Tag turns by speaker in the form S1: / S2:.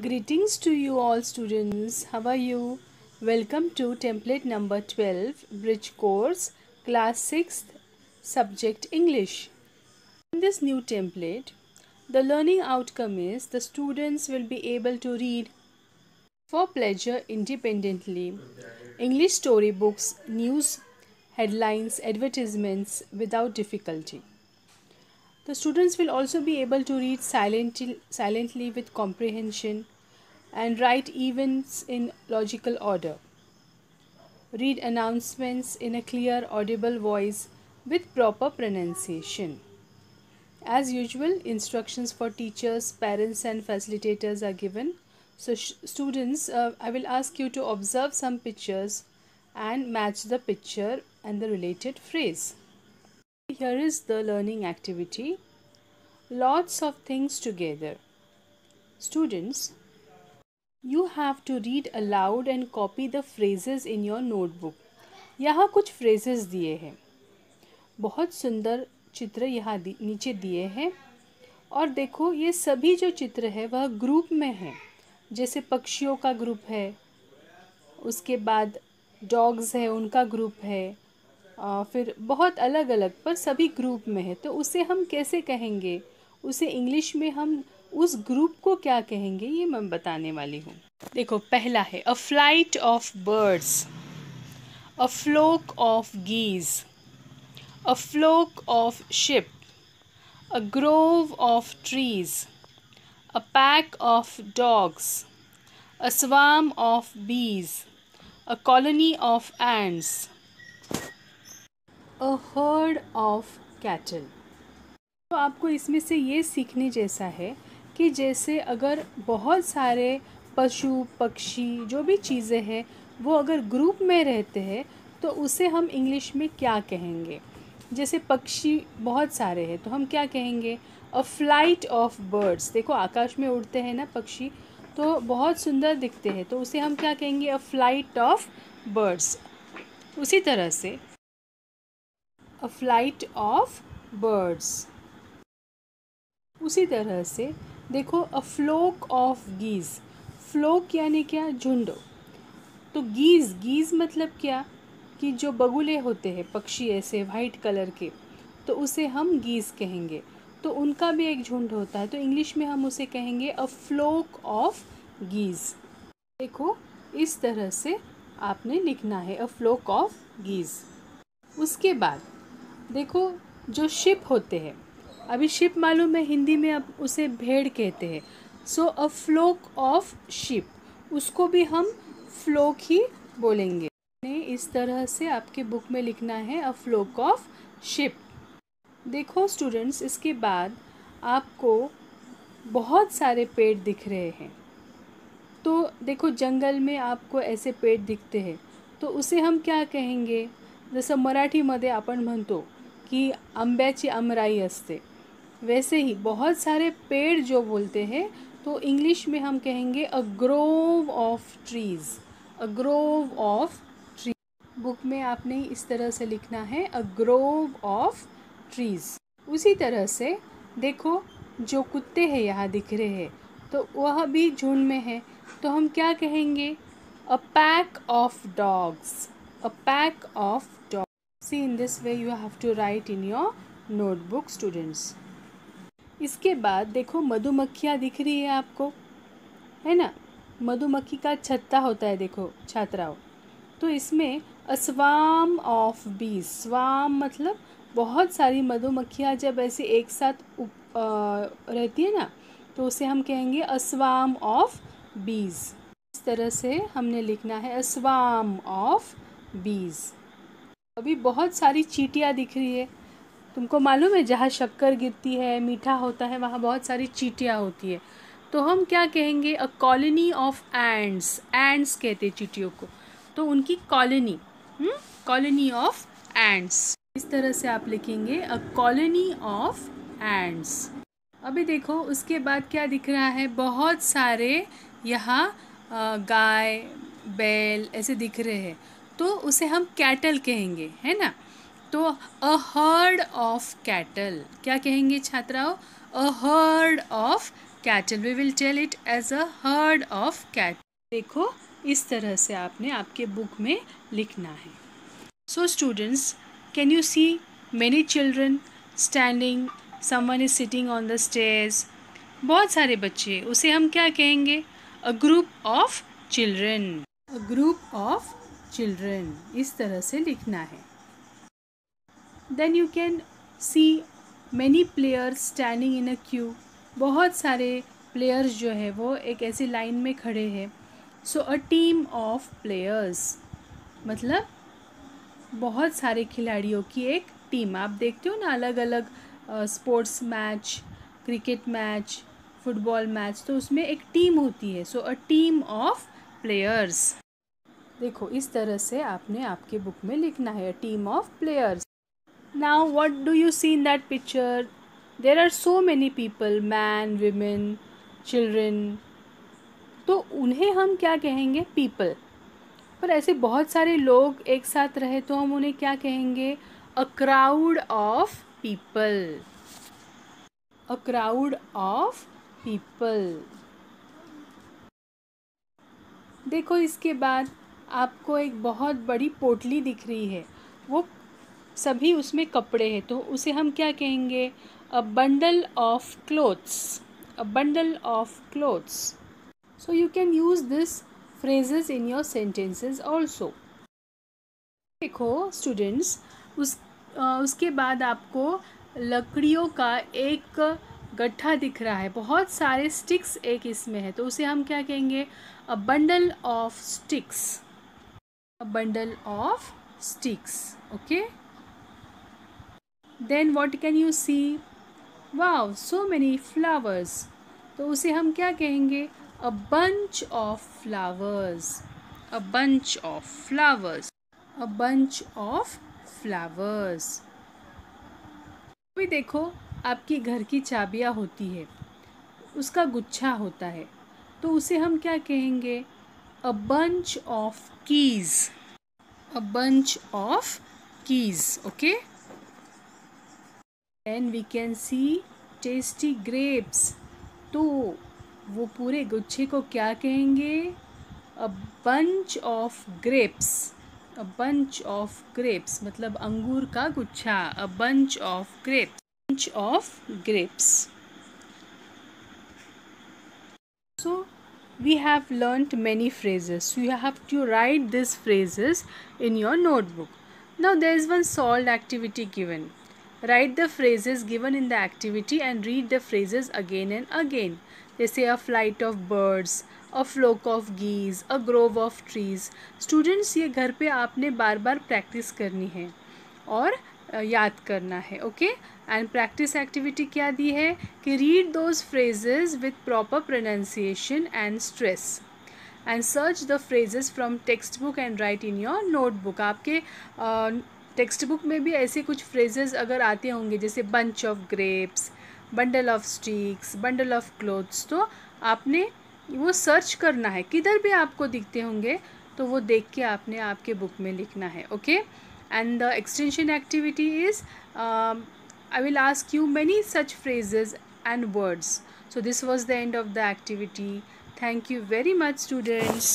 S1: Greetings to you all students. How are you? Welcome to template number 12 bridge course class 6th subject English. In this new template, the learning outcome is the students will be able to read for pleasure independently English storybooks, news headlines, advertisements without difficulty. The students will also be able to read silently with comprehension and write events in logical order. Read announcements in a clear, audible voice with proper pronunciation. As usual, instructions for teachers, parents, and facilitators are given. So, students, I will ask you to observe some pictures and match the picture and the related phrase. Here is the learning activity. Lots of things together. Students, you have to read aloud and copy the phrases in your notebook. यहाँ कुछ phrases दिए हैं. बहुत सुंदर चित्र यहाँ नीचे दिए हैं और देखो ये सभी जो चित्र है वह ग्रुप में है. जैसे पक्षियों का ग्रुप है, उसके बाद डॉग्स है उनका ग्रुप है, फिर बहुत अलग अलग पर सभी ग्रुप में है. तो उसे हम कैसे कहेंगे, उसे इंग्लिश में हम उस ग्रुप को क्या कहेंगे ये मैं बताने वाली हूँ. देखो पहला है a flight of birds, a flock of geese, a flock of sheep, a grove of trees, a pack of dogs, a swarm of bees, a colony of ants, a herd of cattle. तो आपको इसमें से ये सीखने जैसा है कि जैसे अगर बहुत सारे पशु पक्षी जो भी चीज़ें हैं वो अगर ग्रुप में रहते हैं तो उसे हम इंग्लिश में क्या कहेंगे. जैसे पक्षी बहुत सारे हैं तो हम क्या कहेंगे, अ फ्लाइट ऑफ बर्ड्स. देखो आकाश में उड़ते हैं ना पक्षी, तो बहुत सुंदर दिखते हैं, तो उसे हम क्या कहेंगे, अ फ्लाइट ऑफ बर्ड्स. उसी तरह से अ फ्लाइट ऑफ बर्ड्स. उसी तरह से देखो अ फ्लोक ऑफ गीज़. फ्लोक यानी क्या, झुंड. तो गीज़, गीज़ मतलब क्या कि जो बगुले होते हैं पक्षी ऐसे वाइट कलर के, तो उसे हम गीज़ कहेंगे. तो उनका भी एक झुंड होता है, तो इंग्लिश में हम उसे कहेंगे अ फ्लोक ऑफ गीज़. देखो इस तरह से आपने लिखना है, अ फ्लोक ऑफ गीज़. उसके बाद देखो जो शिप होते हैं, अभी शिप मालूम है हिंदी में अब उसे भेड़ कहते हैं. सो अ फ्लोक ऑफ शिप, उसको भी हम फ्लोक ही बोलेंगे. इस तरह से आपके बुक में लिखना है अ फ्लोक ऑफ शिप. देखो स्टूडेंट्स, इसके बाद आपको बहुत सारे पेड़ दिख रहे हैं. तो देखो जंगल में आपको ऐसे पेड़ दिखते हैं तो उसे हम क्या कहेंगे. जसं मराठीमध्ये आपण म्हणतो की आंब्याची आमराई असते, वैसे ही बहुत सारे पेड़ जो बोलते हैं तो इंग्लिश में हम कहेंगे a grove of trees. A grove of trees. Book में आपने इस तरह से लिखना है, अ ग्रोव ऑफ ट्रीज़. उसी तरह से देखो जो कुत्ते हैं यहाँ दिख रहे हैं तो वह भी झुंड में है, तो हम क्या कहेंगे, a pack of dogs. A pack of dogs. See in this way you have to write in your notebook students. इसके बाद देखो मधुमक्खियाँ दिख रही है आपको, है ना. मधुमक्खी का छत्ता होता है देखो छात्राओं. तो इसमें अ स्वार्म ऑफ बीज. स्वार्म मतलब बहुत सारी मधुमक्खियाँ जब ऐसे एक साथ रहती है ना, तो उसे हम कहेंगे अ स्वार्म ऑफ बीज. इस तरह से हमने लिखना है, अ स्वार्म ऑफ बीज. अभी बहुत सारी चींटियाँ दिख रही है. तुमको मालूम है जहाँ शक्कर गिरती है, मीठा होता है, वहाँ बहुत सारी चींटियाँ होती है. तो हम क्या कहेंगे, अ कॉलोनी ऑफ एंड्स. एंड्स कहते हैं चींटियों को, तो उनकी कॉलोनी, कॉलोनी ऑफ एंड्स. इस तरह से आप लिखेंगे, अ कॉलोनी ऑफ एंड्स. अभी देखो उसके बाद क्या दिख रहा है, बहुत सारे यहाँ गाय बैल ऐसे दिख रहे हैं, तो उसे हम कैटल कहेंगे, है ना. तो अ हर्ड ऑफ कैटल क्या कहेंगे छात्राओं, अ herd of cattle. We will tell it as a herd of cattle. देखो इस तरह से आपने आपके बुक में लिखना है. So students, can you see many children standing? Someone is sitting on the stairs. बहुत सारे बच्चे, उसे हम क्या कहेंगे? A group of children. A group of children. इस तरह से लिखना है. Then you can see many players standing in a queue. बहुत सारे players जो है वो एक ऐसी लाइन में खड़े हैं. So a team of players मतलब बहुत सारे खिलाड़ियों की एक टीम. आप देखते हो ना अलग अलग sports match, cricket match, football match, तो उसमें एक टीम होती है. सो अ टीम ऑफ प्लेयर्स. देखो इस तरह से आपने आपके बुक में लिखना है, a team of players. Now what do you see in that picture? There are so many people, man, women, children. तो उन्हें हम क्या कहेंगे? पीपल. पर ऐसे बहुत सारे लोग एक साथ रहे तो हम उन्हें क्या कहेंगे? A crowd of people. A crowd of people. देखो इसके बाद आपको एक बहुत बड़ी पोटली दिख रही है, वो सभी उसमें कपड़े हैं, तो उसे हम क्या कहेंगे? A bundle of clothes. A bundle of clothes. So you can use this phrases in your sentences also. देखो स्टूडेंट्स, उसके बाद आपको लकड़ियों का एक गट्ठा दिख रहा है, बहुत सारे स्टिक्स एक इसमें है, तो उसे हम क्या कहेंगे? A bundle of sticks. A bundle of sticks. Okay. Then what can you see? Wow, so many flowers. तो उसे हम क्या कहेंगे? A bunch of flowers. A bunch of flowers. A bunch of flowers. अभी देखो आपकी घर की चाबियाँ होती है, उसका गुच्छा होता है, तो उसे हम क्या कहेंगे? A bunch of keys. A bunch of keys. Okay. Then we can see tasty grapes. तो वो पूरे गुच्छे को क्या कहेंगे? A bunch of grapes. A bunch of grapes मतलब अंगूर का गुच्छा. A bunch of grapes. Bunch of grapes. So we have learnt many phrases. So you have to write these phrases in your notebook. Now there is one solved activity given. Write the phrases given in the activity and read the phrases again and again. They say a flight of birds, a flock of geese, a grove of trees. Students, ये घर पे आपने बार बार practice करनी है और याद करना है. ओके. एंड प्रैक्टिस एक्टिविटी क्या दी है कि read those phrases with proper pronunciation and stress and search the phrases from text book and right in your notebook. आपके टेक्स्ट बुक में भी ऐसे कुछ फ्रेजेस अगर आते होंगे जैसे bunch of grapes, bundle of sticks, bundle of clothes, तो आपने वो सर्च करना है. किधर भी आपको दिखते होंगे तो वो देख के आपने आपके बुक में लिखना है. Okay. And the extension activity is I will ask you many such phrases and words. So this was the end of the activity. Thank you very much, students.